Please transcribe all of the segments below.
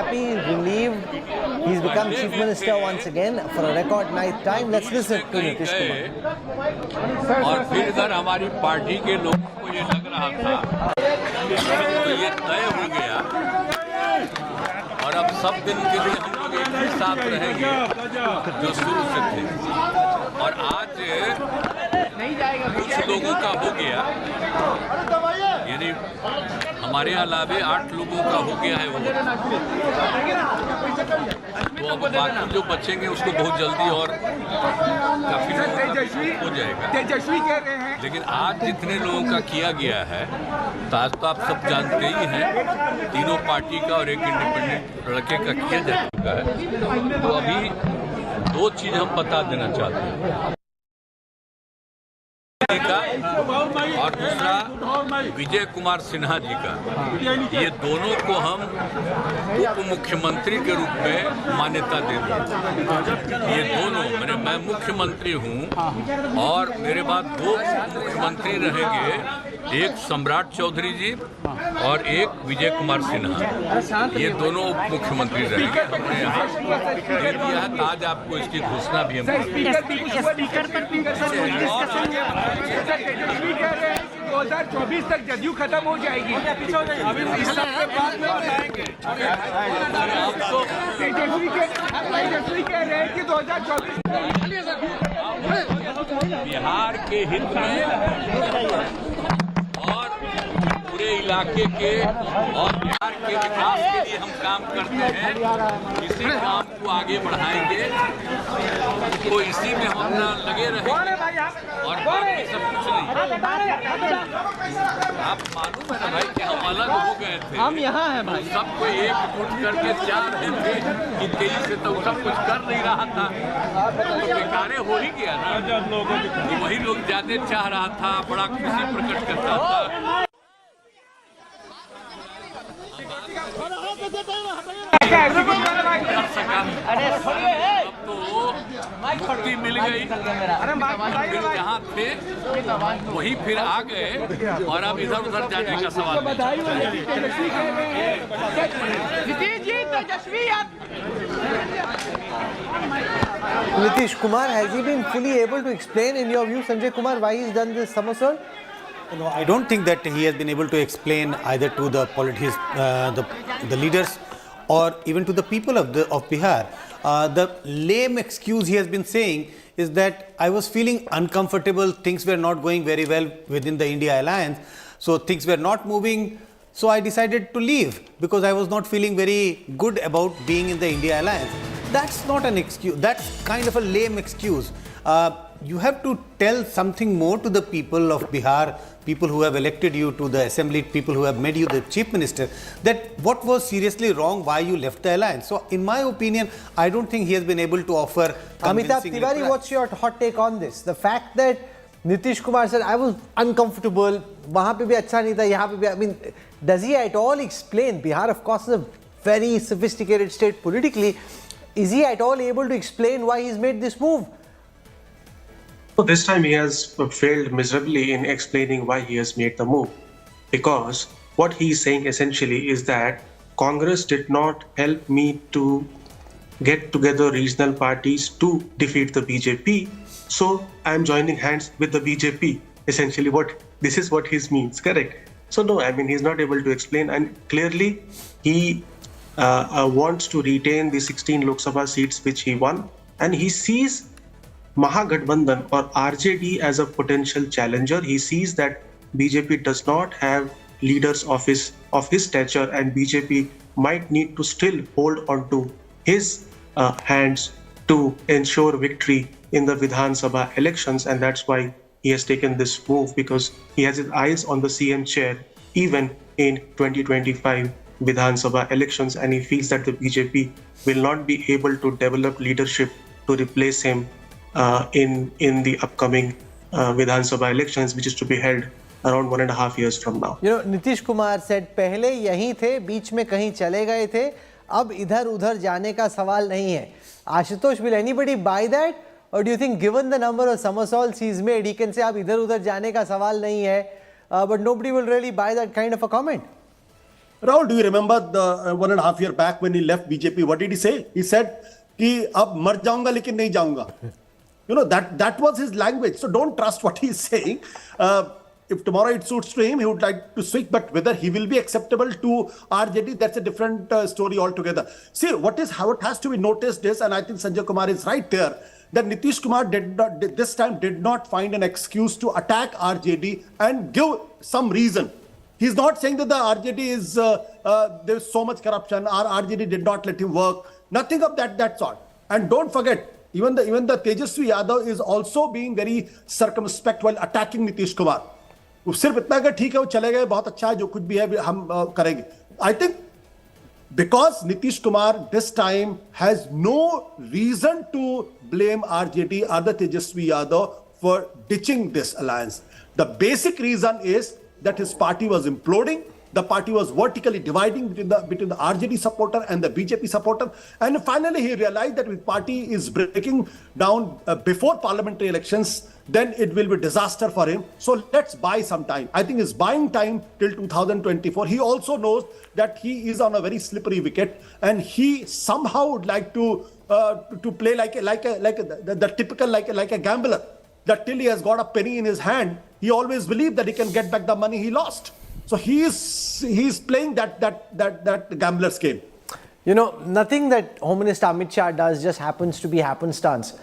happy, relieved. He's become Chief Minister once again for a record night time. Let's listen to Nitish Kumar. और फिर इधर हमारी party के लोगों को ये लग रहा था तो ये तय हो गया और अब सब दिन के लिए हम लोग एक ही साथ रहेंगे जो शुरू से थे। और आज कुछ लोगों का हो गया, यानी हमारे अलावे 8 लोगों का हो गया है वो, तो अब बाकी जो बचेंगे उसको बहुत जल्दी और काफी हो जाएगा। लेकिन आज जितने लोगों का किया गया है तो आज तो आप सब जानते ही हैं, तीनों पार्टी का और एक इंडिपेंडेंट लड़के का किया जा चुका है। तो अभी 2 चीज हम बता देना चाहते हैं का, और दूसरा विजय कुमार सिन्हा जी का। ये दोनों को हम उप मुख्यमंत्री के रूप में मान्यता दे दें। ये दोनों मैं मुख्यमंत्री हूँ और मेरे बाद 2 मुख्यमंत्री रहेंगे, एक सम्राट चौधरी जी और एक विजय कुमार सिन्हा। ये दोनों उप मुख्यमंत्री रहेंगे। हमने यहाँ दे दिया है, आज आपको इसकी घोषणा भी हम 2024 तक जदयू खत्म हो जाएगी। तेजस्वी कह रहे हैं कि 2024 बिहार के हित में और पूरे इलाके के और बिहार के विकास के लिए हम काम करते हैं। इसी काम को आगे बढ़ाएंगे, तो इसी में हम अपना लगे रहेंगे और बाकी सब कुछ नहीं। आप मालूम है ना भाई कि हम अलग हो गए थे, हम यहाँ हैं भाई, सबको एकजुट करके चाह रहे थे कि तेजी से तो सब कुछ कर नहीं रहा था, तो बेकारे हो ही गया ना। तो वही लोग ज्यादा चाह रहा था, बड़ा खुशी प्रकट करता था। अब तो मुक्ति मिल गई, फिर जहाँ थे वही फिर आ गए और अब इधर उधर जाने का सवाल नहीं। Nitish Kumar, has he been fully able to explain, in your view, Sanjay Kumar, why he's done this somersault? No, I don't think that he has been able to explain either to the the leaders or even to the people of Bihar. The lame excuse he has been saying is that I was feeling uncomfortable, things were not going very well within the I.N.D.I.A alliance, so things were not moving, so I decided to leave because I was not feeling very good about being in the I.N.D.I.A alliance. That's not an excuse, that's kind of a lame excuse. You have to tell something more to the people of Bihar, people who have elected you to the assembly, people who have made you the chief minister, that what was seriously wrong, why you left the alliance. So in my opinion, I don't think he has been able to offer Amitabh Tiwari, what's your hot take on this? The fact that Nitish Kumar said, I was uncomfortable, wahan pe bhi acha nahi tha, yahan pe bhi, I mean, does he at all explain? Bihar, of course, is a very sophisticated state politically. Is he at all able to explain why he's made this move? So this time he has failed miserably in explaining why he has made the move, because what he is saying essentially is that Congress did not help me to get together regional parties to defeat the BJP, so I am joining hands with the BJP. Essentially, this is what he means, correct? So no, I mean, he's not able to explain, and clearly he wants to retain the 16 Lok Sabha seats which he won, and he sees Mahagathbandhan or RJD as a potential challenger. He sees that BJP does not have leaders of his stature, and BJP might need to still hold on to his hands to ensure victory in the Vidhan Sabha elections, and that's why he has taken this move, because he has his eyes on the CM chair even in 2025 Vidhan Sabha elections, and he feels that the BJP will not be able to develop leadership to replace him in the upcoming Vidhan Sabha elections, which is to be held around 1.5 years from now. You know, Nitish Kumar said, पहले यहीं थे, बीच में कहीं चले गए थे, अब इधर उधर जाने का सवाल नहीं है. Ashutosh, will anybody buy that? Or do you think, given the number of somersaults he's made, he can say, अब इधर उधर जाने का सवाल नहीं है, but nobody will really buy that kind of a comment? Rahul, do you remember the 1.5 year back when he left BJP? What did he say? He said, "कि अब मर जाऊंगा लेकिन नहीं जाऊंगा." You know, that was his language. So don't trust what he's saying. If tomorrow it suits to him, he would like to switch. But whether he will be acceptable to RJD, that's a different story altogether. See, how it has to be noticed is, and I think Sanjay Kumar is right there, that Nitish Kumar this time did not find an excuse to attack RJD and give some reason. He's not saying that the RJD is there's so much corruption, or RJD did not let him work. Nothing of that sort. And don't forget, even the Tejasvi Yadav is also being very circumspect while attacking Nitish Kumar. वो सिर्फ इतना कि ठीक है वो चले गए बहुत अच्छा है जो कुछ भी है हम करेंगे. I think because Nitish Kumar this time has no reason to blame RJD or the Tejasvi Yadav for ditching this alliance. The basic reason is that his party was imploding. The party was vertically dividing between the RJD supporter and the BJP supporter. And finally, he realized that if party is breaking down before parliamentary elections, then it will be disaster for him. So let's buy some time. I think he's buying time till 2024. He also knows that he is on a very slippery wicket, and he somehow would like to play like the typical like a gambler. That till he has got a penny in his hand, he always believed that he can get back the money he lost. So he's playing that gambler's game. You know, nothing that Home Minister Amit Shah does just happens to be happenstance.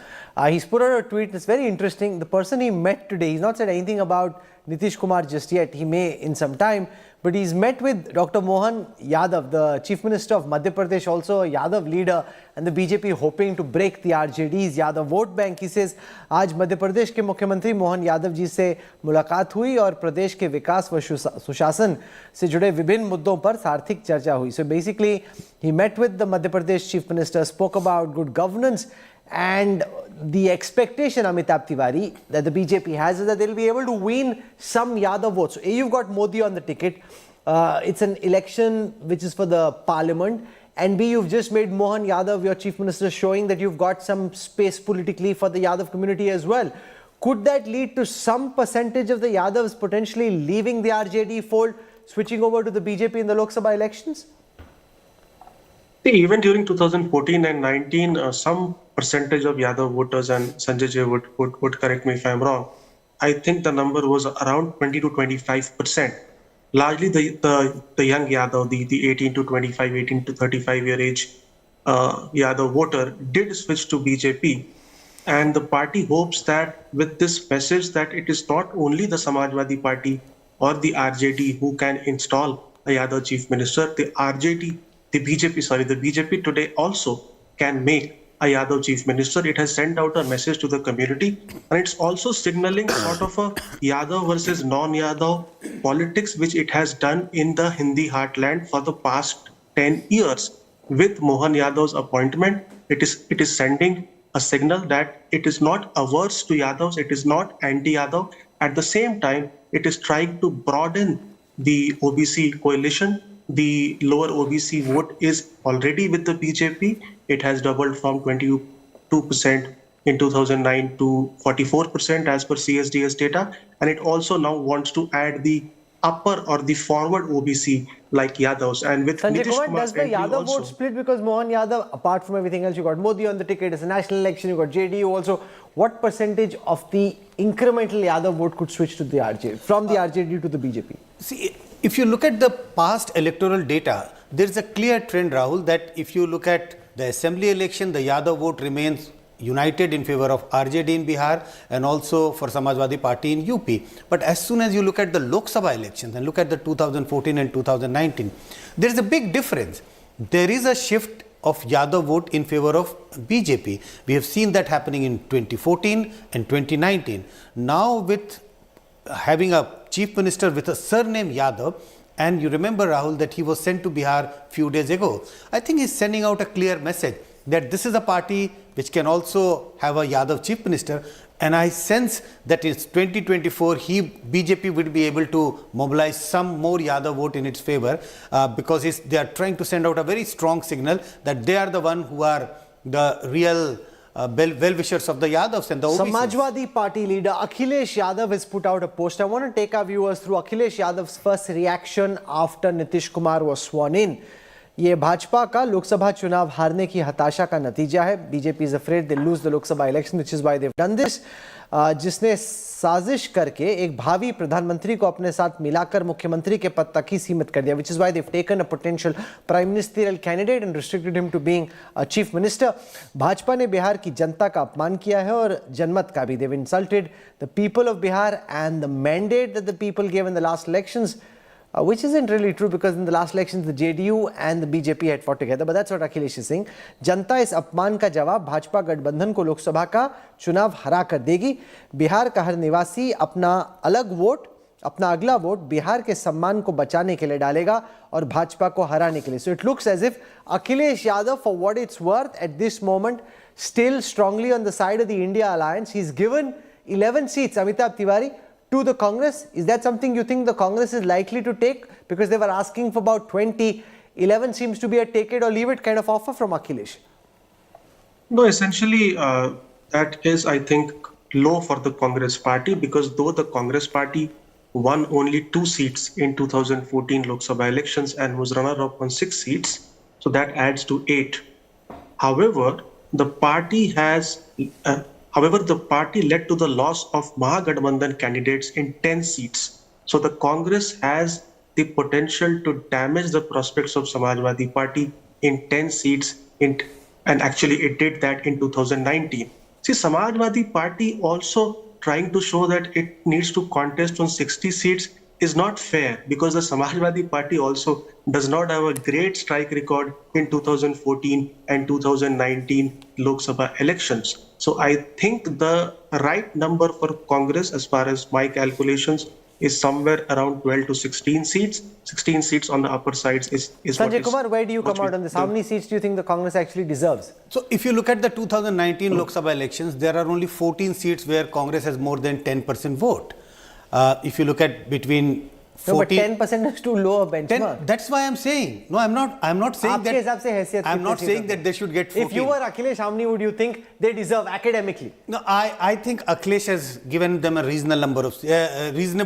He's put out a tweet that's very interesting. The person he met today, he's not said anything about Nitish Kumar just yet. He may in some time. But he's met with Dr. Mohan Yadav, the Chief Minister of Madhya Pradesh, also a Yadav leader, and the BJP hoping to break the RJD's Yadav vote bank. He says, आज मध्य प्रदेश के मुख्यमंत्री मोहन यादव जी से मुलाकात हुई और प्रदेश के विकास व सुशासन से जुड़े विभिन्न मुद्दों पर सार्थक चर्चा हुई. So basically, he met with the Madhya Pradesh Chief Minister, spoke about good governance, and the expectation, Amitabh Tiwari, that the BJP has is that they'll be able to win some Yadav votes. So, you've got Modi on the ticket. It's an election which is for the parliament. And B, you've just made Mohan Yadav your chief minister, showing that you've got some space politically for the Yadav community as well. Could that lead to some percentage of the Yadavs potentially leaving the RJD fold, switching over to the BJP in the Lok Sabha elections? Even during 2014 and 19, some percentage of Yadav voters, and Sanjay Jay would correct me if I'm wrong, I think the number was around 20 to 25%. Largely the young Yadav, the 18 to 25, 18 to 35 year age Yadav voter did switch to BJP. And the party hopes that with this message that it is not only the Samajwadi Party or the RJD who can install a Yadav chief minister, the BJP today also can make a Yadav chief minister. It has sent out a message to the community, and it's also signaling sort of a Yadav versus non-Yadav politics, which it has done in the Hindi heartland for the past 10 years. With Mohan Yadav's appointment, it is sending a signal that it is not averse to Yadavs, it is not anti-Yadav. At the same time, it is trying to broaden the OBC coalition. The lower OBC vote is already with the BJP. It has doubled from 22% in 2009 to 44% as per CSDS data. And it also now wants to add the upper or the forward OBC like Yadavs. And with Sanjay Nitish Kumar, Kumar, does the Yadav vote split? Because Mohan Yadav, apart from everything else, you got Modi on the ticket, it's a national election, you got JDU also. What percentage of the incremental Yadav vote could switch to the RJD, from the RJD to the BJP? See, if you look at the past electoral data, there is a clear trend, Rahul, that if you look at the assembly election, the Yadav vote remains united in favor of RJD in Bihar and also for Samajwadi Party in UP. But as soon as you look at the Lok Sabha elections and look at the 2014 and 2019, there is a big difference. There is a shift of Yadav vote in favor of BJP. We have seen that happening in 2014 and 2019. Now with having a chief minister with a surname Yadav, and you remember, Rahul, that he was sent to Bihar few days ago. I think he's sending out a clear message that this is a party which can also have a Yadav chief minister, and I sense that in 2024 BJP will be able to mobilize some more Yadav vote in its favor because they are trying to send out a very strong signal that they are the one who are the real well-wishers of the Yadavs and the OBCs. Samajwadi Party leader Akhilesh Yadav has put out a post. I want to take our viewers through Akhilesh Yadav's first reaction after Nitish Kumar was sworn in. ये भाजपा का लोकसभा चुनाव हारने की हताशा का नतीजा है. BJP is afraid they'll lose the Lok Sabha election, which is why they've done this. जिसने साजिश करके एक भावी प्रधानमंत्री को अपने साथ मिलाकर मुख्यमंत्री के पद तक ही सीमित कर दिया, which is why they've taken a potential prime ministerial candidate and restricted him to being a chief minister. Bhajpa ने बिहार की जनता का अपमान किया है और जनमत का भी. They've insulted the people of Bihar and the mandate that the people gave in the last elections. Which isn't really true because in the last elections the JDU and the BJP had fought together, but that's what Akhilesh is saying. जनता इस अपमान का जवाब भाजपा गठबंधन को लोकसभा का चुनाव हरा कर देगी. बिहार का हर निवासी अपना अगला वोट बिहार के सम्मान को बचाने के लिए डालेगा और भाजपा को हराने के लिए. So it looks as if Akhilesh Yadav, for what it's worth at this moment, still strongly on the side of the India alliance. He's given 11 seats, Amitabh Tiwari, to the Congress. Is that something you think the Congress is likely to take? Because they were asking for about 20. 11 seems to be a take it or leave it kind of offer from Akhilesh. No, essentially, that is, I think, low for the Congress party, because though the Congress party won only 2 seats in 2014 Lok Sabha elections and was runner-up on 6 seats, so that adds to 8. However, the party led to the loss of Mahagathbandhan candidates in 10 seats. So the Congress has the potential to damage the prospects of Samajwadi Party in 10 seats, and actually it did that in 2019. See, Samajwadi Party also trying to show that it needs to contest on 60 seats is not fair, because the Samajwadi Party also does not have a great strike record in 2014 and 2019 Lok Sabha elections. So I think the right number for Congress, as far as my calculations, is somewhere around 12 to 16 seats. 16 seats on the upper sides is Sanjay Kumar, where do you come out on this? How many seats do you think the Congress actually deserves? So if you look at the 2019 Lok Sabha elections, there are only 14 seats where Congress has more than 10% vote. If you look at between 40, no, but 10% is too low a benchmark. 10, that's why I'm saying. No, I'm not saying that. I'm not saying that they should get 14. If you were Akhilesh, how many would you think they deserve academically? No, I think Akhilesh has given them a reasonable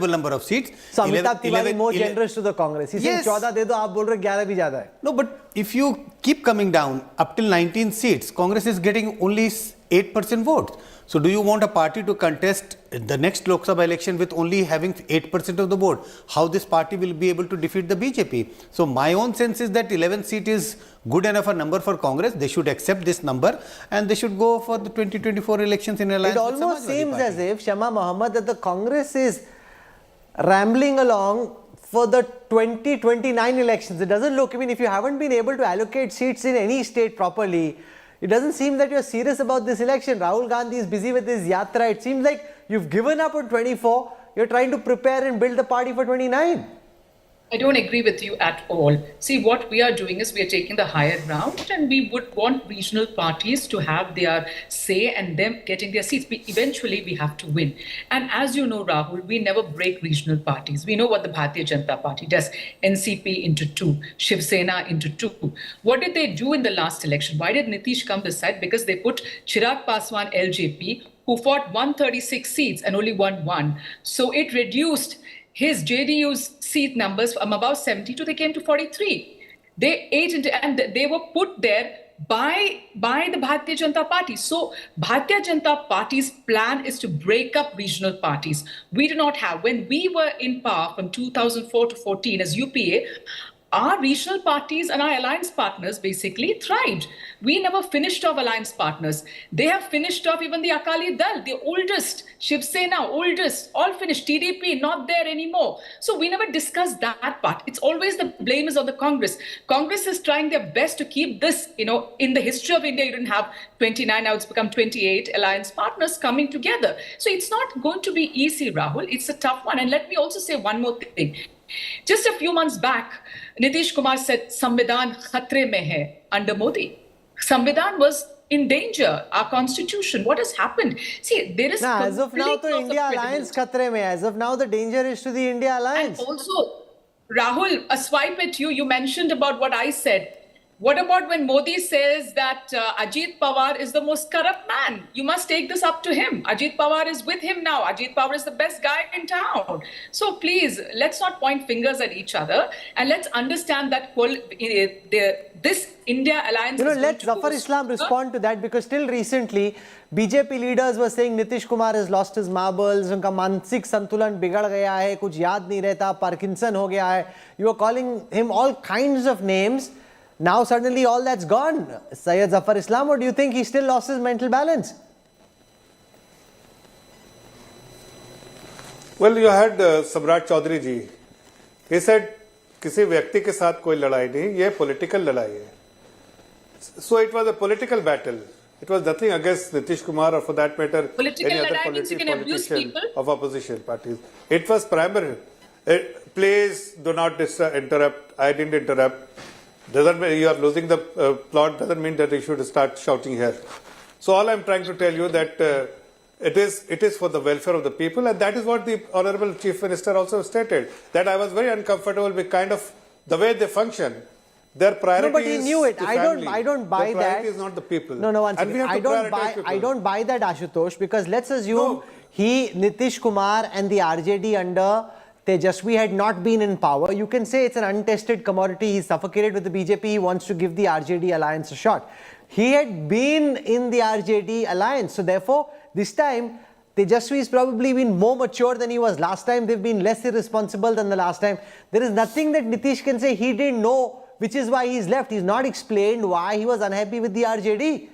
number of seats. So Amitabh Tiwari more generous to the Congress. He's saying 14 de do, aap bol rahe 11 bhi zyada hai. No, but if you keep coming down up till 19 seats, Congress is getting only 8% votes. So do you want a party to contest the next Lok Sabha election with only having 8% of the vote? How this party will be able to defeat the BJP? So my own sense is that 11 seat is good enough a number for Congress. They should accept this number and they should go for the 2024 elections in alliance with Samajwadi Party. It almost seems as if, Shama Mohammed, that the Congress is rambling along for the 2029 elections. It doesn't look, I mean, if you haven't been able to allocate seats in any state properly, it doesn't seem that you're serious about this election. Rahul Gandhi is busy with his yatra. It seems like you've given up on 24. You're trying to prepare and build the party for 29. I don't agree with you at all. See, what we are doing is we are taking the higher ground, and we would want regional parties to have their say and them getting their seats. Eventually, we have to win. And as you know, Rahul, we never break regional parties. We know what the Bharatiya Janata Party does. NCP into 2, Shiv Sena into 2. What did they do in the last election? Why did Nitish come this side? Because they put Chirag Paswan LJP, who fought 136 seats and only won 1. So it reduced his JDU's seat numbers from about 72, they came to 43. They ate into, and they were put there by the Bharatiya Janata Party. So Bharatiya Janata Party's plan is to break up regional parties. We do not have. When we were in power from 2004 to 14 as UPA, our regional parties and our alliance partners basically thrived. We never finished off alliance partners. They have finished off even the Akali Dal, the oldest, Shiv Sena, oldest, all finished. TDP, not there anymore. So we never discussed that part. It's always the blame is on the Congress. Congress is trying their best to keep this, in the history of India, you didn't have 29, now it's become 28 alliance partners coming together. So it's not going to be easy, Rahul. It's a tough one. And let me also say one more thing. Just a few months back, Nitish Kumar said, Samvidhan khatre mein hai under Modi. Samvidhan was in danger, our constitution. What has happened? See, there is... as of now, the India alliance khatre mein. As of now, the danger is to the India alliance. And also, Rahul, a swipe at you. You mentioned about what I said. What about when Modi says that Ajit Pawar is the most corrupt man? You must take this up to him. Ajit Pawar is with him now. Ajit Pawar is the best guy in town. So please, let's not point fingers at each other, and let's understand that this India alliance. Let Zafar Islam respond to that, because till recently, BJP leaders were saying Nitish Kumar has lost his marbles, उनका मानसिक संतुलन बिगड़ गया है, कुछ याद नहीं रहता, Parkinson हो गया है. You were calling him all kinds of names. Now suddenly all that's gone. Syed Zafar Islam, or do you think he still lost his mental balance? Well, you had Samrat Chaudhary ji. He said, किसी व्यक्ति के साथ कोई लड़ाई नहीं, ये political लड़ाई है. So it was a political battle. It was nothing against Nitish Kumar or for that matter Political any other politician of opposition parties. It was primary. Please do not interrupt. I didn't interrupt. Doesn't mean you are losing the plot, doesn't mean that you should start shouting here. So all I'm trying to tell you that it is for the welfare of the people, and that is what the Honorable Chief Minister also stated, that I was very uncomfortable with kind of the way they function. Their priority no, but he knew it. I don't buy Their that. priority is not the people. No, one second. I don't buy that, Ashutosh, because let's assume Nitish Kumar and the RJD under Tejaswi had not been in power. You can say it's an untested commodity. He's suffocated with the BJP. He wants to give the RJD alliance a shot. He had been in the RJD alliance. So therefore, this time, Tejaswi has probably been more mature than he was last time. They've been less irresponsible than the last time. There is nothing that Nitish can say he didn't know, which is why he's left. He's not explained why he was unhappy with the RJD.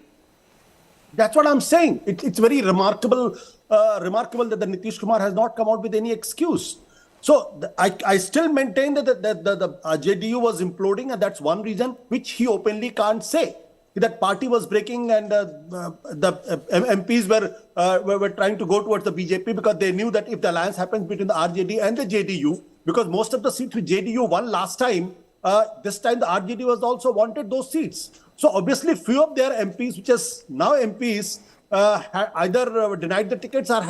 That's what I'm saying. It's very remarkable that the Nitish Kumar has not come out with any excuse. So I still maintain that the JDU was imploding, and that's one reason which he openly can't say. That party was breaking, and the MPs were trying to go towards the BJP because they knew that if the alliance happens between the RJD and the JDU, because most of the seats which JDU won last time, this time the RJD was also wanted those seats. So obviously few of their MPs, which is now MPs, either denied the tickets or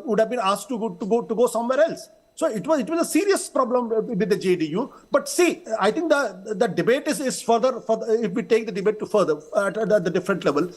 would have been asked to go somewhere else. So it was a serious problem with the JDU. But see, I think the debate is further, if we take the debate to further at the different level,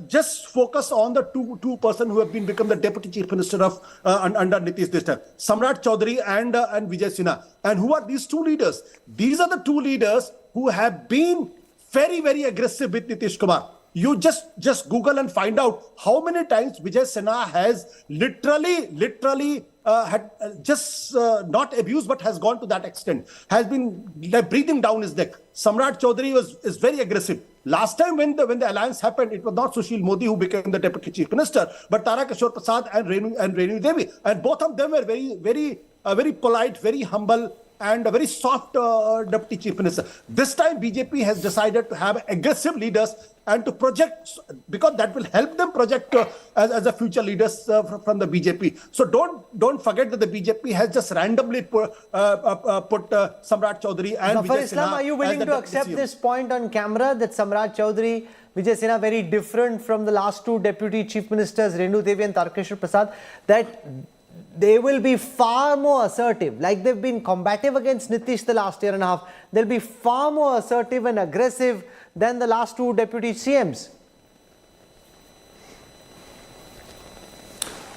just focus on the two person who have become the Deputy Chief Minister of under Nitish this time, Samrat Chaudhary and Vijay Sinha. And who are these two leaders? These are the two leaders who have been very, very aggressive with Nitish Kumar. You just Google and find out how many times Vijay Sinha has literally had just not abused, but has gone to that extent, has been breathing down his neck. Samrat Chaudhary is very aggressive. Last time when the alliance happened, it was not Sushil Modi who became the Deputy Chief Minister, but Tarakishore Prasad and Renu Devi, and both of them were very polite, very humble, and a very soft Deputy Chief Minister. This time BJP has decided to have aggressive leaders and to project, because that will help them project as a future leaders from the BJP. So don't forget that the BJP has just randomly put Samrat Chaudhary and Zafar Vijay Islam, Sinha. are you willing to accept this point on camera that Samrat Chaudhary, Vijay Sinha very different from the last two Deputy Chief Ministers, Renu Devi and Tarakishore Prasad, that they will be far more assertive, like they've been combative against Nitish the last year and a half. They'll be far more assertive and aggressive than the last two deputy CMs.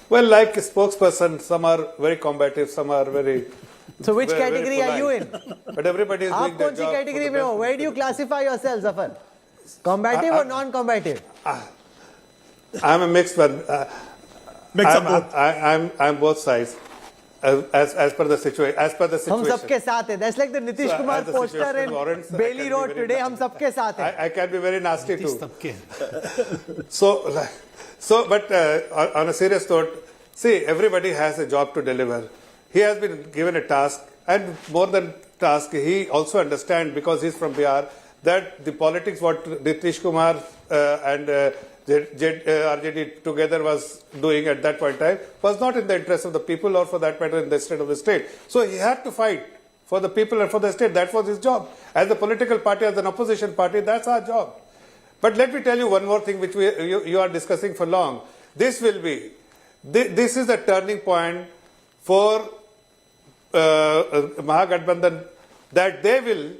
Well, like a spokesperson, some are very combative, some are very. So which category are you in? But everybody is doing their job. Category mein ho? Where do you classify yourself, Zafar? Combative or non-combative? I'm a mixed one. I'm both sides. As per the situation. हम सबके साथ हैं. That's like the Nitish Kumar poster in Bailey Road today. हम सबके साथ हैं. I can be very nasty too. But on a serious note, see, everybody has a job to deliver. He has been given a task, and more than task, he also understands, because he's from Bihar, that the politics what Nitish Kumar and RJD together was doing at that point in time was not in the interest of the people, or for that matter in the interest of the state. So he had to fight for the people and for the state. That was his job. As a political party, as an opposition party, that's our job. But let me tell you one more thing which you are discussing for long. This is the turning point for Mahagathbandhan, that they will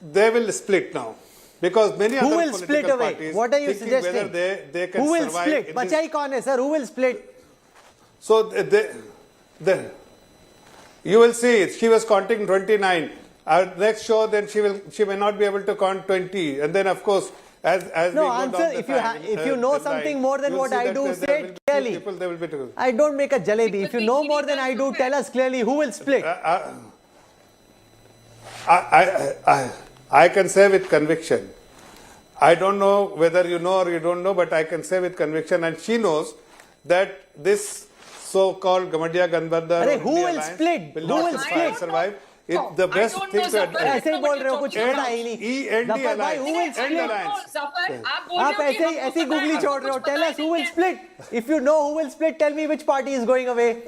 they will split now. Because many Who other will political split away? parties What are you thinking whether suggesting? they can Who will survive split? in Bachai this. kaun hai, sir? Who will split? So you will see. She was counting 29. Our next show, then she may not be able to count 20, and then of course, as No, we go answer. down the If you know the something line, more than you will what see I that do, there say will it be clearly. People, there will be two. I don't make a jalebi. If you know more than I do, tell us clearly who will split. I can say with conviction. I don't know whether you know or you don't know, but I can say with conviction, and she knows that this so-called Gamandiya Ganbardhar Arey, who will split? will Who not will split? survive. The I best don't thing know, to Zafar. admit. ऐसे ही बोल रहे हो कुछ पता ही नहीं. E.N.D.A. Zafar bhai, who will End split? alliance. आप ऐसे ही googly छोड़ रहे हो. Tell us who will split. If you know who will split, tell me which party is going away.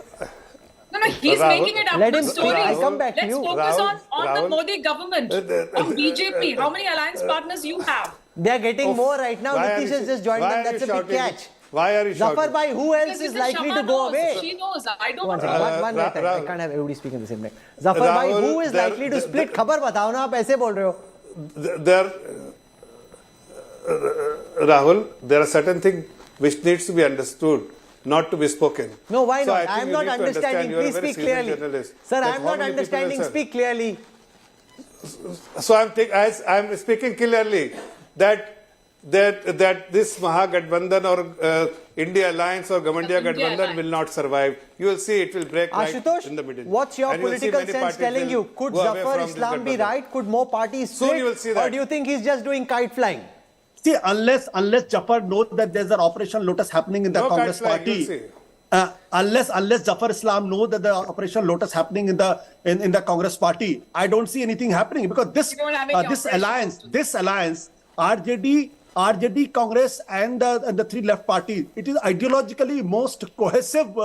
No, he's Rahul, making it up. let Good him- stories. I'll come back to Let's you. focus Rahul, on the Rahul. Modi government, on BJP. How many alliance partners you have? They are getting more right now. Why are Nitish you- has just joined why them. are That's a you big shouting? catch. Why are you Zafar shouting? bhai, who else Because is even likely to Shama go knows. away? She knows. I don't One know. second, one minute. I Rahul. can't have everybody speaking at the same time. Zafar bhai, Rahul, who is there- likely to split? खबर बताओ ना, आप ऐसे बोल रहे हो. There, Rahul, there are certain things which needs to be understood, not to be spoken. No, why So not? I think I am you not need to understanding. understand. You are a Please very speak seasoned clearly. journalist. Sir, That I am how not many people understanding. answer. Speak clearly. So I'm speaking clearly that this Mahagathbandhan or India Alliance or Gamandiya India Gathbandhan Alliance. will not survive. You will see it will break right Ashutosh, in the middle. what's your And you will see political many sense parties telling will you? Could go away Zafar from this Islam be Gathbandhan. right? Could more parties split? Soon you will see Or that. do you think he's just doing kite flying? See, unless Jafar knows that there's an Operation Lotus happening in the No Congress kite flying, you'll party, see. unless Jafar Islam knows that the Operation Lotus happening in the Congress party, I don't see anything happening because this You don't have any this operations. alliance, RJD, Congress, and the three left parties, it is ideologically most cohesive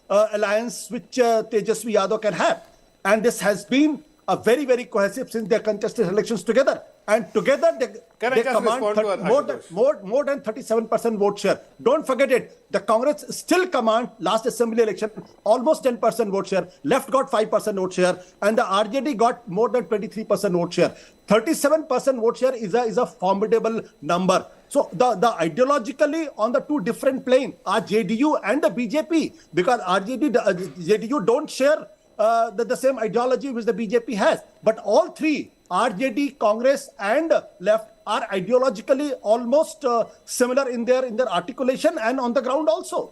alliance which Tejasvi Yadav can have, and this has been a very, very cohesive since they contested elections together. And together Can I they just command respond to more than 37% vote share. Don't forget it. The Congress still command last assembly election almost 10% vote share. Left got 5% vote share, and the RJD got more than 23% vote share. 37% vote share is a formidable number. So the ideologically on the two different plane are JDU and the BJP, because JDU don't share the same ideology which the BJP has. But all three, RJD, Congress, and left, are ideologically almost similar in their articulation and on the ground also.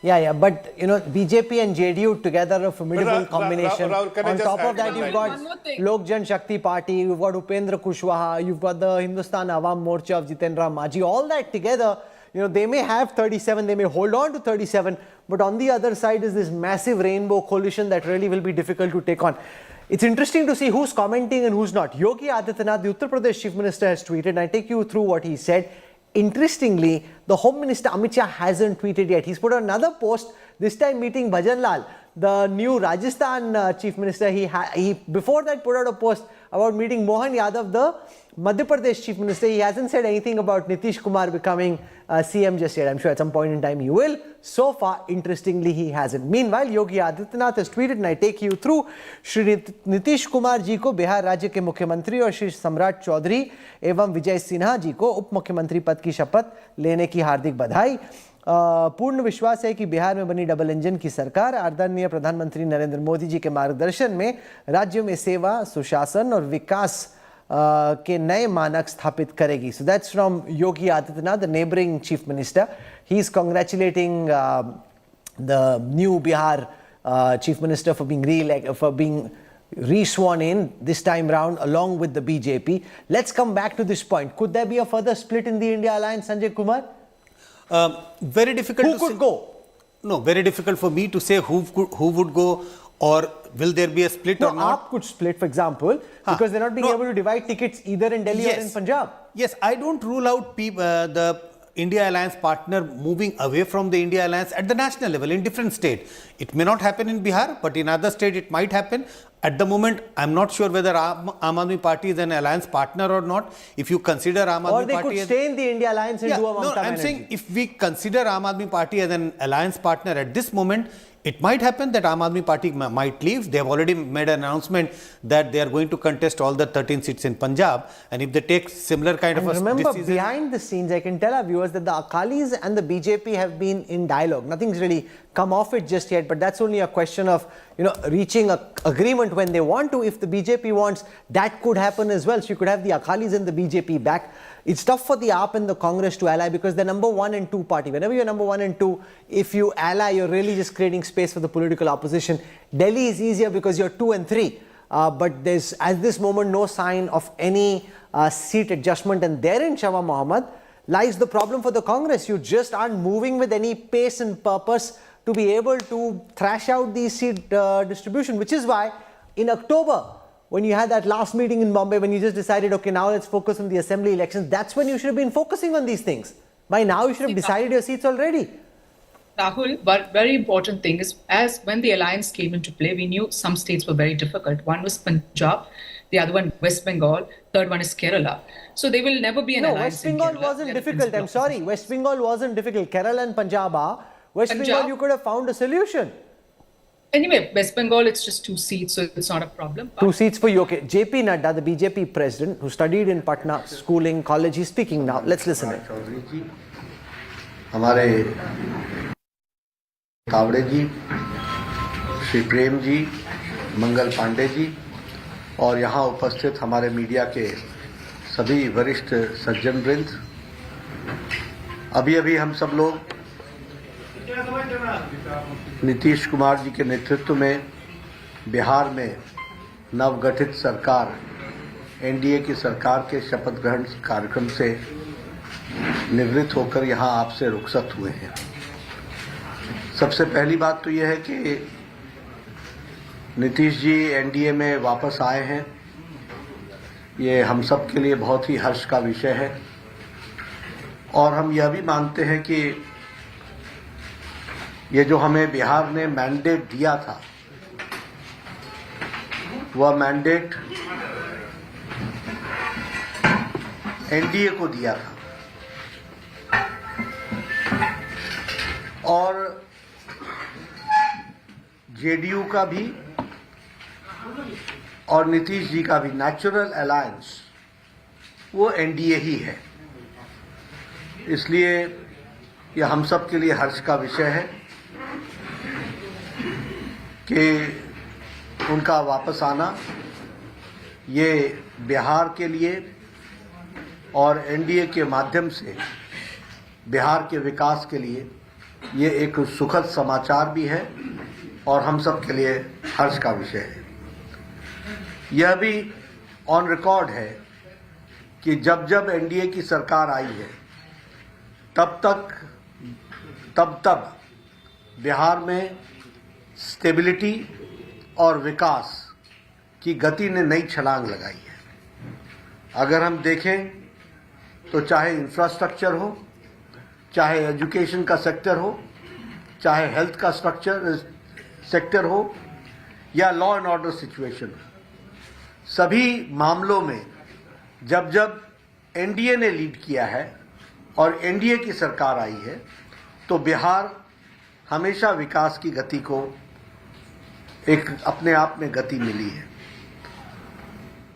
Yeah, but you know, BJP and JDU together are a formidable combination. Rahul, can I On just top of add that, one you've line? got One more thing. Lok Jan Shakti Party, you've got Upendra Kushwaha, you've got the Hindustan Awam Morcha of Jitendra Maji. All that together, you know, they may have 37, they may hold on to 37, but on the other side is this massive rainbow coalition that really will be difficult to take on. It's interesting to see who's commenting and who's not. Yogi Adityanath, the Uttar Pradesh Chief Minister, has tweeted, and I take you through what he said. Interestingly, the Home Minister Amit Shah hasn't tweeted yet. He's put another post, this time meeting Bhajan Lal, the new Rajasthan Chief Minister. He before that put out a post about meeting Mohan Yadav, the Madhya Pradesh Chief Minister. He hasn't said anything about Nitish Kumar becoming CM just yet. I'm sure at some point in time he will. So far, interestingly, he hasn't. Meanwhile, Yogi Adityanath has tweeted, and I take you through, Shri Nitish Kumar ji ko Bihar राज्य के मुख्यमंत्री और श्री सम्राट चौधरी एवं विजय सिन्हा जी को उप मुख्यमंत्री पद की शपथ लेने की हार्दिक बधाई। पूर्ण विश्वास है कि बिहार में बनी डबल इंजन की सरकार आदरणीय प्रधानमंत्री नरेंद्र मोदी जी के मार्गदर्शन में राज्य में सेवा, सुशासन और विकास के नए मानक स्थापित करेगी. So that's from Yogi Adityanath, the neighboring chief minister. He is congratulating the new Bihar chief minister for being re-sworn in this time round along with the BJP. Let's come back to this point. Could there be a further split in the India alliance, Sanjay Kumar? Very difficult Who to could say. go? No, very difficult for me to say who would go, or will there be a split No, or not. AAP could split, for example, because they're not being able to divide tickets either in Delhi or in Punjab. Yes, I don't rule out the India Alliance partner moving away from the India Alliance at the national level in different states. It may not happen in Bihar, but in other states it might happen. At the moment, I'm not sure whether Aam Aadmi Party is an alliance partner or not. If you consider Aam Aadmi Or they Party could as, stay in the India alliance and do a Mamata I'm Banerjee. saying if we consider Aam Aadmi Party as an alliance partner at this moment, it might happen that Aam Aadmi Party might leave. They have already made an announcement that they are going to contest all the 13 seats in Punjab. And if they take similar kind And of a remember, decision, behind the scenes, I can tell our viewers that the Akalis and the BJP have been in dialogue. Nothing's really come off it just yet, but that's only a question of, reaching an agreement when they want to. If the BJP wants, that could happen as well. So you could have the Akalis and the BJP back. It's tough for the AAP and the Congress to ally because they're number 1 and 2 party. Whenever you're number 1 and 2, if you ally, you're really just creating space for the political opposition. Delhi is easier because you're 2 and 3. But there's, at this moment, no sign of any seat adjustment. And therein, Shawwa Mohammed, lies the problem for the Congress. You just aren't moving with any pace and purpose to be able to thrash out the seat distribution, which is why in October, when you had that last meeting in Bombay, when you just decided, okay, now let's focus on the assembly elections, that's when you should have been focusing on these things. By now, you should have decided your seats already. Rahul, but very important thing is, as when the alliance came into play, we knew some states were very difficult. One was Punjab, the other one West Bengal, third one is Kerala. So they will never be an alliance. West Bengal wasn't difficult. I'm sorry. West Bengal wasn't difficult. Kerala and Punjab are. West Bengal, you could have found a solution. Anyway, West Bengal, it's just 2 seats, so it's not a problem. 2 seats for you. Okay. JP Nadda, the BJP president, who studied in Patna, schooling, college, he's speaking now. Let's listen in. Chaudhary जी, हमारे तावड़े जी, श्री प्रेम जी, मंगल पांडे जी और यहाँ उपस्थित हमारे media के सभी वरिष्ठ सज्जन वृंद, अभी हम सब लोग नीतीश कुमार जी के नेतृत्व में बिहार में नवगठित सरकार एनडीए की सरकार के शपथ ग्रहण कार्यक्रम से निवृत्त होकर यहाँ आपसे रुखसत हुए हैं। सबसे पहली बात तो यह है कि नीतीश जी एनडीए में वापस आए हैं, ये हम सब के लिए बहुत ही हर्ष का विषय है और हम यह भी मानते हैं कि ये जो हमें बिहार ने मैंडेट दिया था, वह मैंडेट एनडीए को दिया था और जेडीयू का भी और नीतीश जी का भी नेचुरल अलायंस वो एनडीए ही है। इसलिए यह हम सब के लिए हर्ष का विषय है कि उनका वापस आना ये बिहार के लिए और एनडीए के माध्यम से बिहार के विकास के लिए ये एक सुखद समाचार भी है और हम सब के लिए हर्ष का विषय है। यह भी ऑन रिकॉर्ड है कि जब एनडीए की सरकार आई है तब बिहार में स्टेबिलिटी और विकास की गति ने नई छलांग लगाई है। अगर हम देखें तो चाहे इंफ्रास्ट्रक्चर हो, चाहे एजुकेशन का सेक्टर हो, चाहे हेल्थ का सेक्टर हो या लॉ एंड ऑर्डर सिचुएशन हो, सभी मामलों में जब एनडीए ने लीड किया है और एनडीए की सरकार आई है तो बिहार हमेशा विकास की गति को एक अपने आप में गति मिली है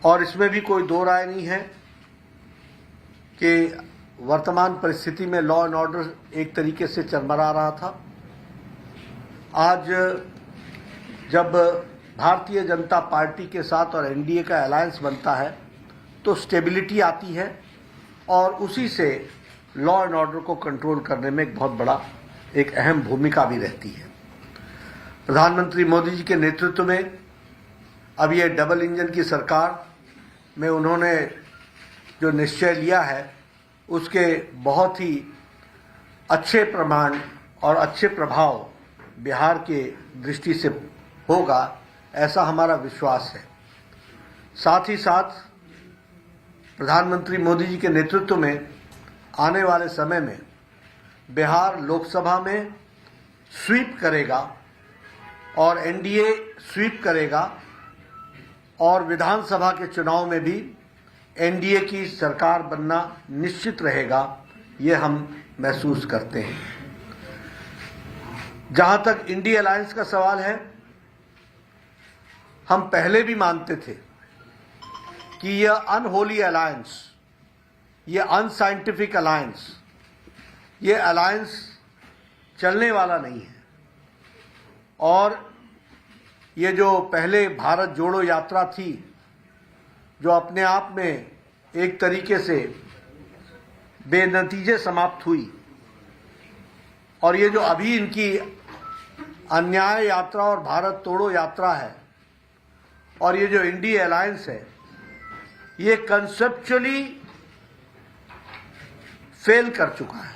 और इसमें भी कोई दो राय नहीं है कि वर्तमान परिस्थिति में लॉ एंड ऑर्डर एक तरीके से चरमरा रहा था। आज जब भारतीय जनता पार्टी के साथ और एनडीए का अलायंस बनता है तो स्टेबिलिटी आती है और उसी से लॉ एंड ऑर्डर को कंट्रोल करने में एक बहुत बड़ा एक अहम भूमिका भी रहती है। प्रधानमंत्री मोदी जी के नेतृत्व में अब ये डबल इंजन की सरकार में उन्होंने जो निश्चय लिया है उसके बहुत ही अच्छे प्रमाण और अच्छे प्रभाव बिहार के दृष्टि से होगा, ऐसा हमारा विश्वास है। साथ ही साथ प्रधानमंत्री मोदी जी के नेतृत्व में आने वाले समय में बिहार लोकसभा में स्वीप करेगा और एनडीए स्वीप करेगा और विधानसभा के चुनाव में भी एनडीए की सरकार बनना निश्चित रहेगा, ये हम महसूस करते हैं। जहां तक इंडी अलायंस का सवाल है, हम पहले भी मानते थे कि यह अनहोली अलायंस, ये अनसाइंटिफिक अलायंस, ये अलायंस चलने वाला नहीं है। और ये जो पहले भारत जोड़ो यात्रा थी, जो अपने आप में एक तरीके से बेनतीजे समाप्त हुई, और ये जो अभी इनकी अन्याय यात्रा और भारत तोड़ो यात्रा है, और ये जो इंडी अलायंस है, ये कंसेप्चुअली फेल कर चुका है।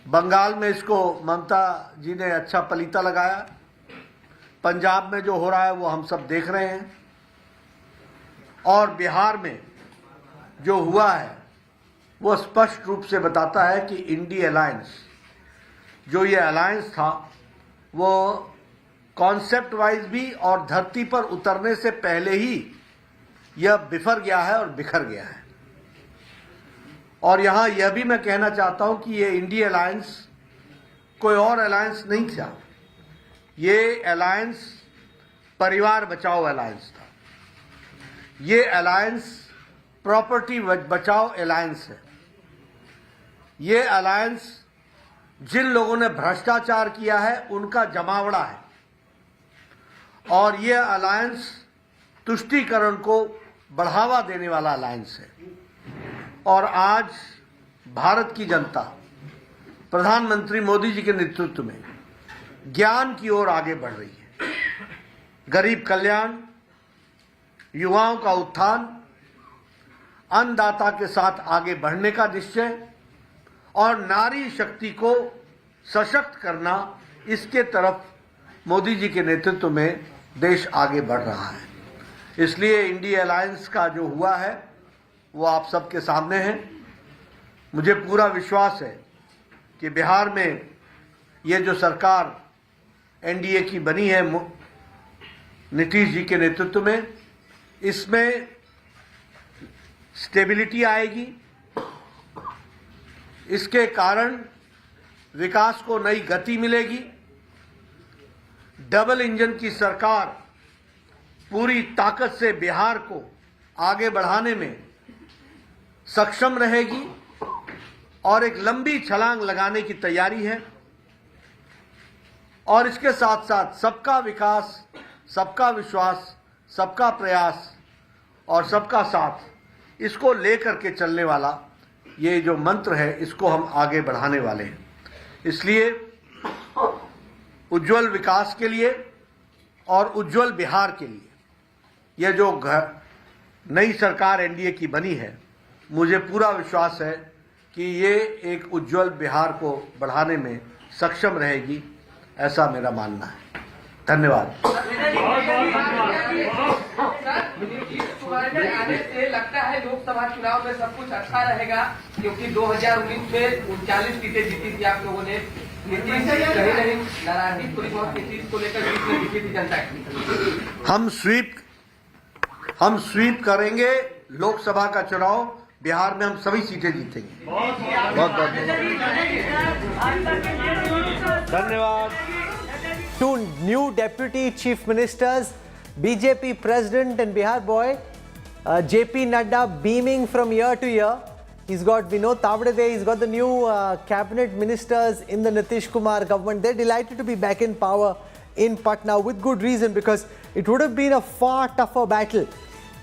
बंगाल में इसको ममता जी ने अच्छा पलीता लगाया, पंजाब में जो हो रहा है वो हम सब देख रहे हैं, और बिहार में जो हुआ है वो स्पष्ट रूप से बताता है कि इंडी अलायंस, जो ये अलायंस था, वो कॉन्सेप्ट वाइज भी और धरती पर उतरने से पहले ही यह बिफर गया है और बिखर गया है। और यहां यह भी मैं कहना चाहता हूं कि ये इंडी अलायंस कोई और अलायंस नहीं था, ये अलायंस परिवार बचाओ अलायंस था। ये अलायंस प्रॉपर्टी बचाओ अलायंस है। ये अलायंस जिन लोगों ने भ्रष्टाचार किया है उनका जमावड़ा है, और ये अलायंस तुष्टीकरण को बढ़ावा देने वाला अलायंस है। और आज भारत की जनता प्रधानमंत्री मोदी जी के नेतृत्व में ज्ञान की ओर आगे बढ़ रही है। गरीब कल्याण, युवाओं का उत्थान, अन्नदाता के साथ आगे बढ़ने का निश्चय और नारी शक्ति को सशक्त करना, इसके तरफ मोदी जी के नेतृत्व में देश आगे बढ़ रहा है। इसलिए इंडी अलायंस का जो हुआ है वो आप सबके सामने है। मुझे पूरा विश्वास है कि बिहार में ये जो सरकार एनडीए की बनी है नीतीश जी के नेतृत्व में, इसमें स्टेबिलिटी आएगी। इसके कारण विकास को नई गति मिलेगी। डबल इंजन की सरकार पूरी ताकत से बिहार को आगे बढ़ाने में सक्षम रहेगी और एक लंबी छलांग लगाने की तैयारी है। और इसके साथ साथ सबका विकास, सबका विश्वास, सबका प्रयास और सबका साथ, इसको लेकर के चलने वाला ये जो मंत्र है, इसको हम आगे बढ़ाने वाले हैं। इसलिए उज्जवल विकास के लिए और उज्जवल बिहार के लिए यह जो नई सरकार एनडीए की बनी है, मुझे पूरा विश्वास है कि ये एक उज्जवल बिहार को बढ़ाने में सक्षम रहेगी, ऐसा मेरा मानना है। धन्यवाद। नीतीश कुमार के आने से लगता है लोकसभा चुनाव में सब कुछ अच्छा रहेगा, क्योंकि 2019 में 39 सीटें जीती थी आप लोगों ने। नीतीश कहीं नहीं नाराजगी थोड़ी बहुत नीतीश को लेकर जीत में दिखी थी जनता की। हम स्वीप करेंगे लोकसभा का चुनाव। बिहार में हम सभी सीटें जीतेंगे। बहुत बहुत धन्यवाद। Two new deputy chief ministers, BJP president and Bihar boy, JP Nadda beaming from year to year. He's got Vinod Tavade there. He's got the new cabinet ministers in the Nitish Kumar government. They're delighted to be back in power in Patna with good reason, because it would have been a far tougher battle.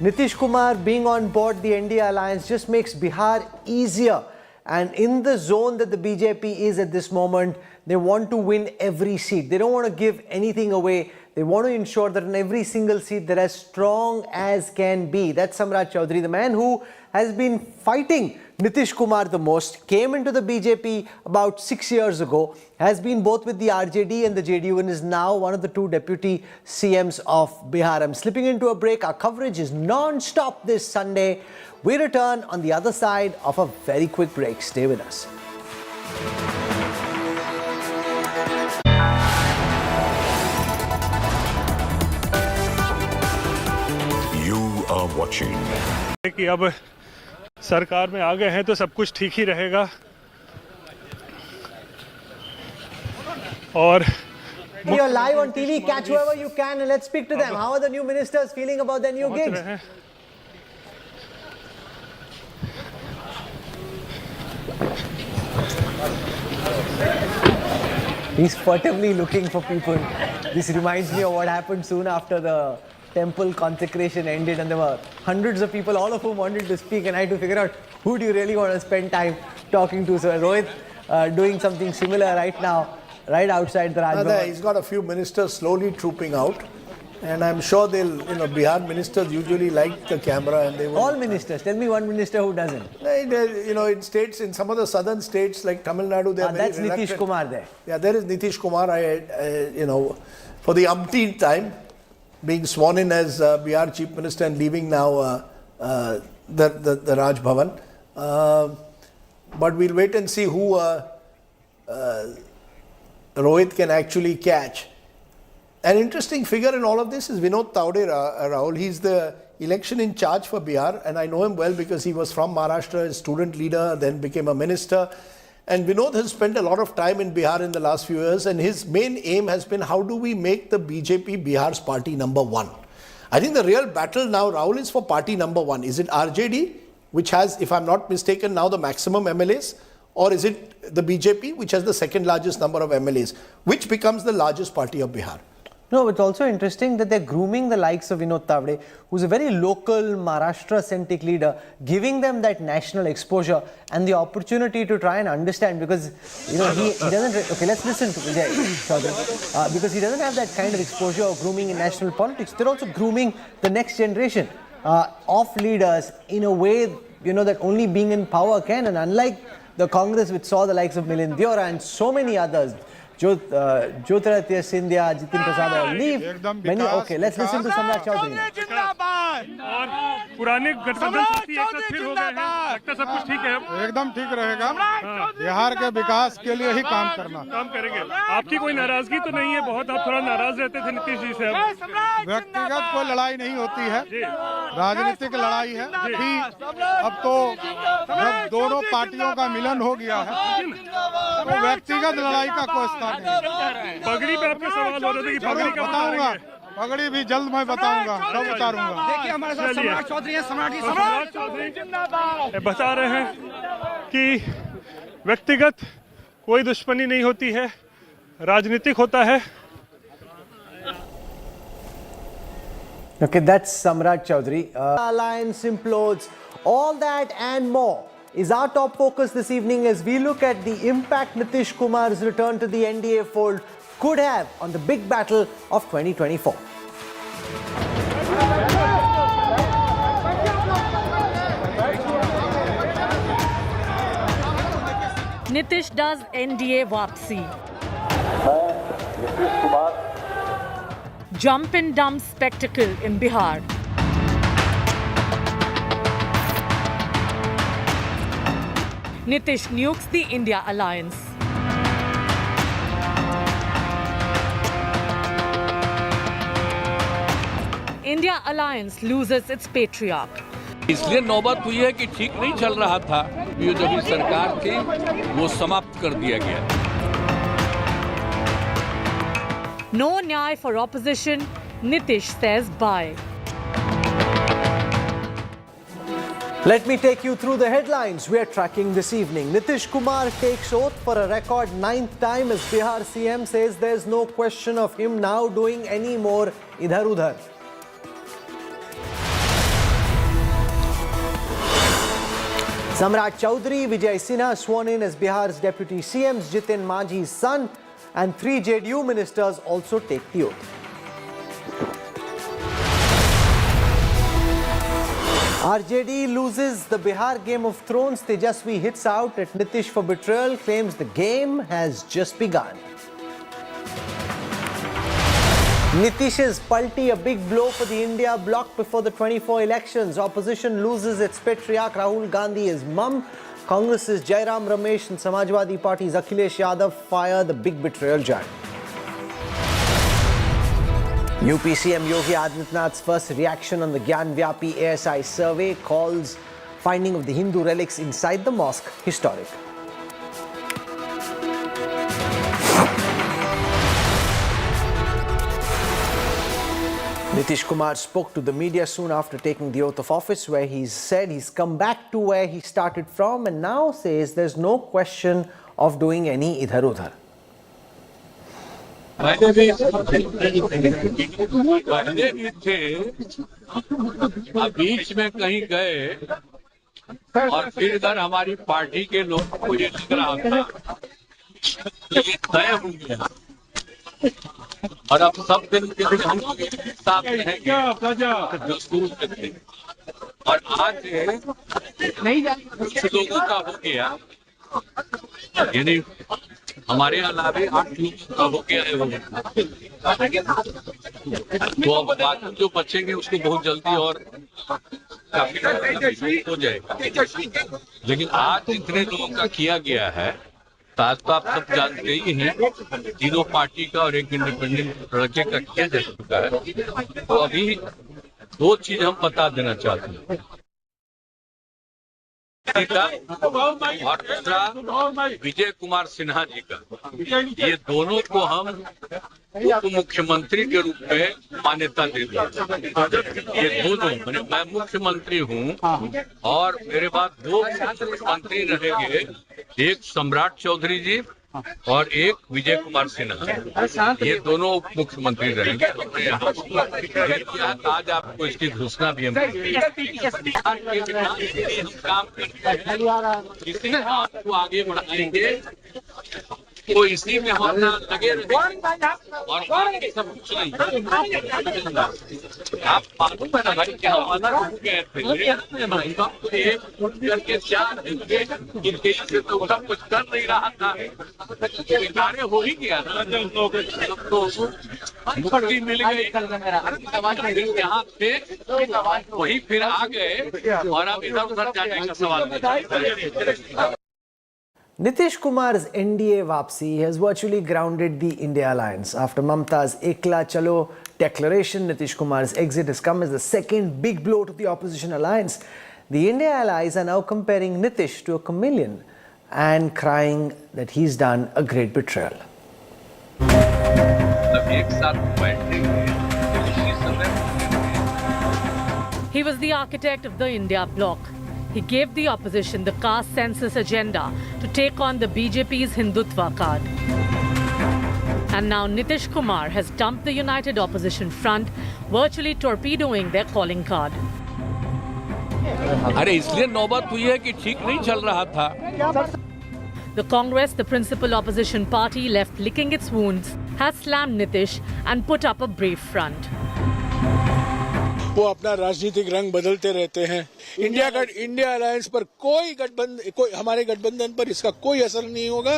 Nitish Kumar being on board the I.N.D.I.A alliance just makes Bihar easier. And in the zone that the BJP is at this moment, they want to win every seat. They don't want to give anything away. They want to ensure that in every single seat they're as strong as can be. That's Samrat Chaudhary, the man who has been fighting Nitish Kumar the most, came into the BJP about 6 years ago, has been both with the RJD and the JDU, and is now one of the two deputy CMs of Bihar. I'm slipping into a break. Our coverage is non-stop this Sunday. We return on the other side of a very quick break. Stay with us. watching India. कि अब सरकार में आ गए हैं तो सब कुछ ठीक ही रहेगा और You're live on TV, catch whoever you can and let's speak to them. How are the new ministers feeling about their new gigs? He's furtively looking for people. This reminds me of what happened soon after the temple consecration ended and there were hundreds of people, all of whom wanted to speak, and I had to figure out who do you really want to spend time talking to. So Rohit doing something similar right now, right outside the Raj Bhavan. He's got a few ministers slowly trooping out, and I'm sure they'll, Bihar ministers usually like the camera and they will. All ministers. Tell me one minister who doesn't. In states, in some of the southern states like Tamil Nadu, they're very that's reluctant. Nitish Kumar there. Yeah, there is Nitish Kumar. For the umpteenth time, being sworn in as Bihar Chief Minister and leaving now the Raj Bhavan. But we'll wait and see who Rohit can actually catch. An interesting figure in all of this is Vinod Taude, Rahul. He's the election in charge for Bihar, and I know him well because he was from Maharashtra, a student leader, then became a minister. And Vinod has spent a lot of time in Bihar in the last few years, and his main aim has been how do we make the BJP Bihar's party number one. I think the real battle now, Rahul, is for party number one. Is it RJD, which has, if I'm not mistaken, now the maximum MLAs? Or is it the BJP, which has the second largest number of MLAs? Which becomes the largest party of Bihar? No, it's also interesting that they're grooming the likes of Vinod Taude, who's a very local Maharashtra-centric leader, giving them that national exposure and the opportunity to try and understand, because he doesn't. Okay, let's listen to Vijay Chaudhary, because he doesn't have that kind of exposure or grooming in national politics. They're also grooming the next generation of leaders in a way that only being in power can. And unlike the Congress, which saw the likes of Milind Deora and so many others, Jyotiraditya Scindia, Jitin Prasad all leave. Okay, let's listen to Samrat Chaudhary. और पुराने गठबंधन साथी एक साथ फिर हो गए हैं, लगता सब कुछ ठीक है, एकदम ठीक रहेगा। बिहार के विकास के लिए ही काम करेंगे। आपकी कोई नाराजगी तो नहीं है? बहुत आप थोड़ा नाराज रहते थे नीतीश जी से। व्यक्तिगत कोई लड़ाई नहीं होती है, राजनीतिक लड़ाई है। अब तो जब दोनों पार्टियों का मिलन हो गया है तो व्यक्तिगत लड़ाई का कोई स्थान नहीं। पगड़ी पे आपके सवाल हो रहे थे कि पगड़ी कब बताऊंगा, पगड़ी भी जल्द मैं बताऊंगा, कब उतारूंगा। देखिए हमारे साथ सम्राट चौधरी हैं, सम्राट चौधरी बता रहे हैं कि व्यक्तिगत कोई दुश्मनी नहीं होती है, राजनीतिक होता है। Okay, that's Samrat Chaudhary. Alliance implodes. All that and more is our top focus this evening as we look at the impact Nitish Kumar's return to the NDA fold could have on the big battle of 2024. Nitish does NDA Vapsi. Jump and dump spectacle in Bihar. Nitish nukes the India alliance. India alliance loses its patriarch. इसलिए नौबत हुई है कि ठीक नहीं चल रहा था, ये जो भी सरकार थी वो समाप्त कर दिया गया। No nyay for opposition, Nitish says bye. Let me take you through the headlines we are tracking this evening. Nitish Kumar takes oath for a record 9th time as Bihar CM says there's no question of him now doing any more idhar-udhar. Samrat Chaudhary, Vijay Sinha sworn in as Bihar's deputy CMs, Jitin Majhi's son, and 3 JDU ministers also take the oath. RJD loses the Bihar Game of Thrones. Tejasvi hits out at Nitish for betrayal, claims the game has just begun. Nitish's palti, a big blow for the India bloc before the 24 elections. Opposition loses its patriarch Rahul Gandhi, his mum. Congress's Jairam Ramesh and Samajwadi Party's Akhilesh Yadav fire the big betrayal jar. UP CM Yogi Adityanath's first reaction on the Gyan-Vyapi ASI survey calls finding of the Hindu relics inside the mosque historic. Nitish Kumar spoke to the media soon after taking the oath of office, where he said he's come back to where he started from and now says there's no question of doing any idhar-udhar. पहले भी थे, अब बीच में कहीं गए और फिर इधर हमारी पार्टी के लोग मुझे लग रहा था ये तय हो गया और अब सब दिन के दिन हम साथ रहेंगे जो शुरू से थे और आज कुछ लोगों का हो गया, यानी हमारे अलावे 8 लोगों का हो गया है वो, तो अब बाकी जो बचेंगे उसको बहुत जल्दी और काफी हो जाएगा। लेकिन आज इतने लोगों का किया गया है तो आज तो आप सब जानते ही हैं, तीनों पार्टी का और एक इंडिपेंडेंट लड़के का किया जा चुका है। तो अभी 2 चीज हम बता देना चाहते हैं और दूसरा विजय कुमार सिन्हा जी का, ये दोनों को हम उप मुख्यमंत्री के रूप में मान्यता दे दी। ये दोनों, मैं मुख्यमंत्री हूँ और मेरे बाद 2 मुख्यमंत्री रहेंगे, एक सम्राट चौधरी जी और एक विजय कुमार सिन्हा, ये दोनों उप मुख्यमंत्री रहेंगे। आज आपको इसकी घोषणा भी हम काम करते हैं, इसी आपको आगे बढ़ाएंगे, तो इसी में हम लगे रहेंगे और बाकी सब कुछ नहीं। आप मालूम है ना भाई कि हम अलग हो गए थे, एक करके 4 इनके से तो सब कुछ कर नहीं रहा था, कार्य हो ही गया था, तो मुक्ति मिल गई। यहाँ थे वही फिर आ गए और अब इधर उधर जाने का सवाल नहीं। Nitish Kumar's I.N.D.A. Vapsi has virtually grounded the India alliance. After Mamta's Ekla Chalo declaration, Nitish Kumar's exit has come as the second big blow to the opposition alliance. The I.N.D.A. allies are now comparing Nitish to a chameleon and crying that he's done a great betrayal. He was the architect of the India bloc. He gave the opposition the caste census agenda to take on the BJP's Hindutva card. And now Nitish Kumar has dumped the united opposition front, virtually torpedoing their calling card. अरे इसलिए नौबत हुई है कि ठीक नहीं चल रहा था। The Congress, the principal opposition party left licking its wounds, has slammed Nitish and put up a brave front. वो अपना राजनीतिक रंग बदलते रहते हैं। इंडिया अलायंस पर हमारे गठबंधन पर इसका कोई असर नहीं होगा।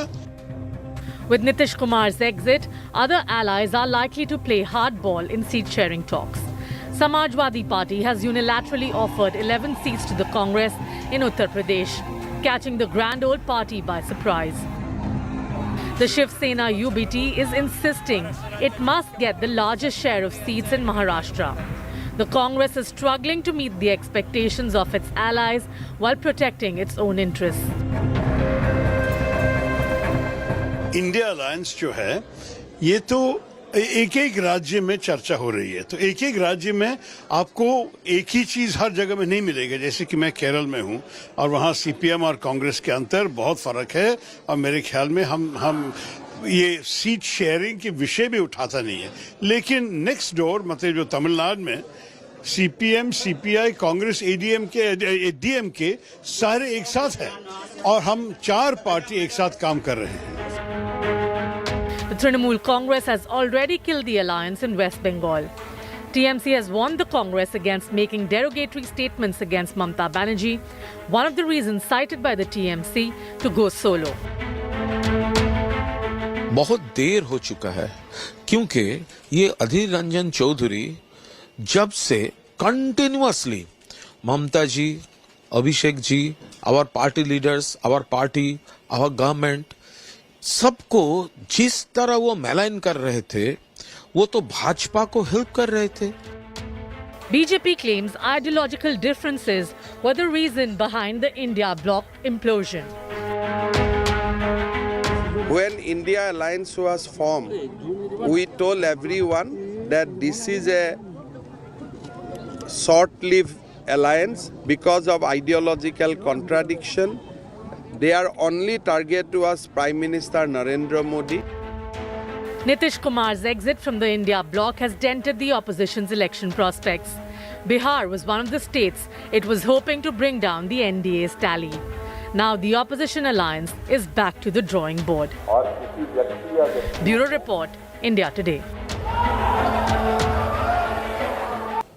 With Nitish Kumar's exit, other allies are likely to play hardball in seat-sharing talks. Samajwadi Party has unilaterally offered 11 seats to the Congress in Uttar Pradesh, catching the grand old party by surprise. The Shiv Sena UBT is insisting it must get the largest share of seats in Maharashtra. The Congress is struggling to meet the expectations of its allies while protecting its own interests. India alliance जो है ये तो एक राज्य में चर्चा हो रही है, तो एक राज्य में आपको एक ही चीज हर जगह में नहीं मिलेगी। जैसे कि मैं केरल में हूं और वहां सीपीएम और कांग्रेस के अंतर बहुत फर्क है और मेरे ख्याल में हम ये सीट शेयरिंग के विषय भी उठाता नहीं है। लेकिन नेक्स्ट डोर मतलब जो तमिलनाडु में सीपीएम, सीपीआई, कांग्रेस, डीएमके सारे एक साथ हैं और हम 4 पार्टी एक साथ काम कर रहे हैं। The Trinamool Congress has already killed the alliance in West Bengal. TMC has warned the Congress against making derogatory statements against Mamta Banerjee, one of the reasons cited by the TMC to go solo. बहुत देर हो चुका है क्योंकि ये अधीर रंजन चौधरी जब से continuously Mamata ji, Abhishek ji, our party leaders, our party, our government सबको जिस तरह वो मैलाइन कर रहे थे वो तो भाजपा को हेल्प कर रहे थे। BJP claims ideological differences were the reason behind the India bloc implosion. When India Alliance was formed, we told everyone that this is a short-lived alliance because of ideological contradiction. Their only target was Prime Minister Narendra Modi. Nitish Kumar's exit from the India bloc has dented the opposition's election prospects. Bihar was one of the states it was hoping to bring down the I.N.D.A.'s tally. Now the opposition alliance is back to the drawing board. Bureau Report, India Today.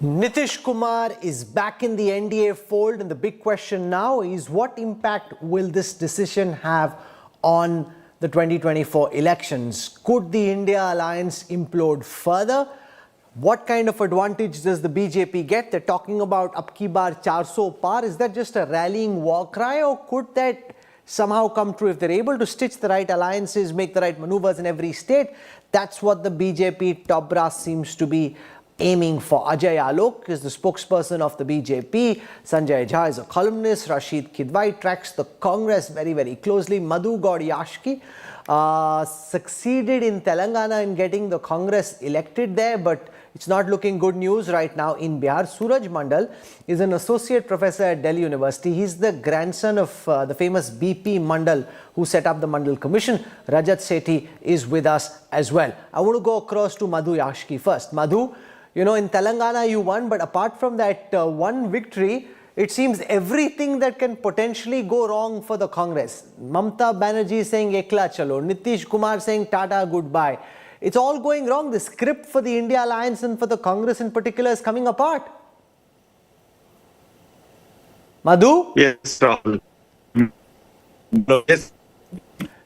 Nitish Kumar is back in the I.N.D.A. fold, and the big question now is what impact will this decision have on the 2024 elections? Could the India alliance implode further? What kind of advantage does the BJP get? They're talking about Ab ki baar 400 par. Is that just a rallying war cry, or could that somehow come true if they're able to stitch the right alliances, make the right maneuvers in every state? That's what the BJP top brass seems to be aiming for. Ajay Alok is the spokesperson of the BJP. Sanjay Jha is a columnist. Rashid Kidwai tracks the Congress very, very closely. Madhu Gaudiyashki succeeded in Telangana in getting the Congress elected there, but it's not looking good news right now in Bihar. Suraj Mandal is an associate professor at Delhi University. He's the grandson of the famous BP Mandal who set up the Mandal Commission. Rajat Sethi is with us as well. I want to go across to Madhu Yashki first. Madhu, you know, in Telangana you won, but apart from that one victory, it seems everything that can potentially go wrong for the Congress. Mamta Banerjee saying ekla chalo, Nitish Kumar saying tata goodbye. It's all going wrong. The script for the India Alliance and for the Congress in particular is coming apart. Madhu? Yes, Rahul. Yes.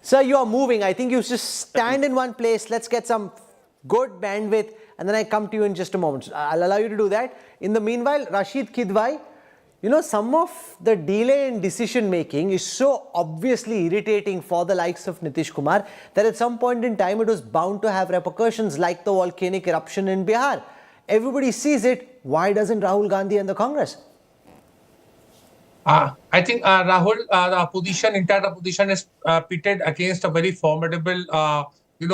Sir, you are moving. I think you just stand in one place. Let's get some good bandwidth, and then I come to you in just a moment. I'll allow you to do that. In the meanwhile, Rashid Kidwai, you know, some of the delay in decision making is so obviously irritating for the likes of Nitish Kumar that at some point in time it was bound to have repercussions like the volcanic eruption in Bihar. Everybody sees it. Why doesn't Rahul Gandhi and the Congress? I think Rahul, the opposition, entire opposition is pitted against a very formidable,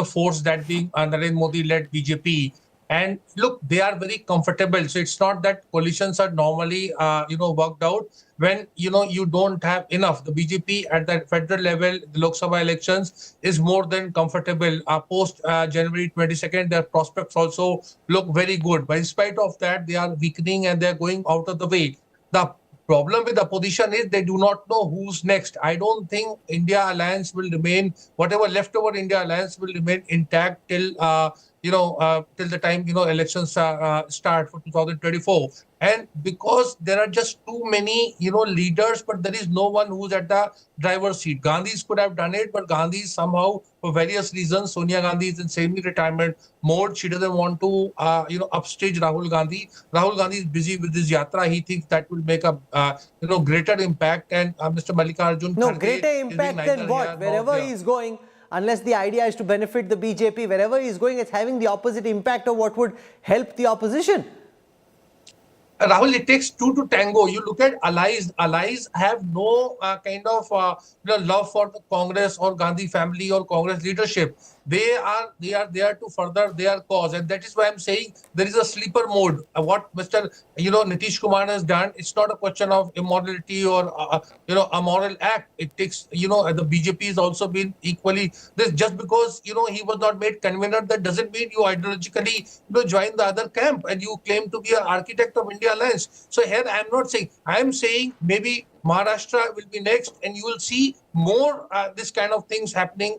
force that being Narendra Modi-led BJP. And look, they are very comfortable. So it's not that coalitions are normally, worked out when, you don't have enough. The BJP at the federal level, the Lok Sabha elections is more than comfortable. Post January 22nd, their prospects also look very good. But in spite of that, they are weakening and they're going out of the way. The problem with the opposition is they do not know who's next. I don't think India Alliance will remain, whatever leftover India Alliance will remain intact till till the time elections start for 2024. And because there are just too many leaders, but there is no one who's at the driver's seat. Gandhis could have done it, but Gandhi somehow, for various reasons, Sonia Gandhi is in semi-retirement mode. She doesn't want to upstage Rahul Gandhi. Rahul Gandhi is busy with his yatra. He thinks that will make a greater impact. And Mr. Mallikarjun greater impact than what? Wherever he is going, unless the idea is to benefit the BJP, wherever he is going, it's having the opposite impact of what would help the opposition. Rahul, it takes two to tango. You look at allies. Allies have no kind of love for the Congress or Gandhi family or Congress leadership. They are there to further their cause, and that is why I'm saying there is a sleeper mode. What Mr. Nitish Kumar has done, it's not a question of immorality or a moral act. It takes the BJP has also been equally this. Just because he was not made convener, that doesn't mean you ideologically join the other camp and you claim to be an architect of India Alliance. So here I'm not saying. I'm saying maybe Maharashtra will be next, and you will see more this kind of things happening.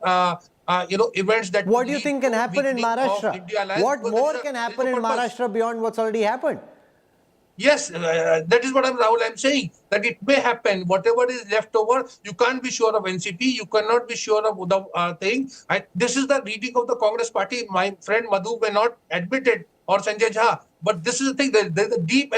Events that. What do you think can happen in Maharashtra? What more can happen in Maharashtra beyond what's already happened? Yes, that is what I'm saying, that it may happen. Whatever is left over, you can't be sure of NCP. You cannot be sure of the thing. This is the reading of the Congress party. My friend Madhu may not admit it, or Sanjay Jha, but this is the thing. There's a deep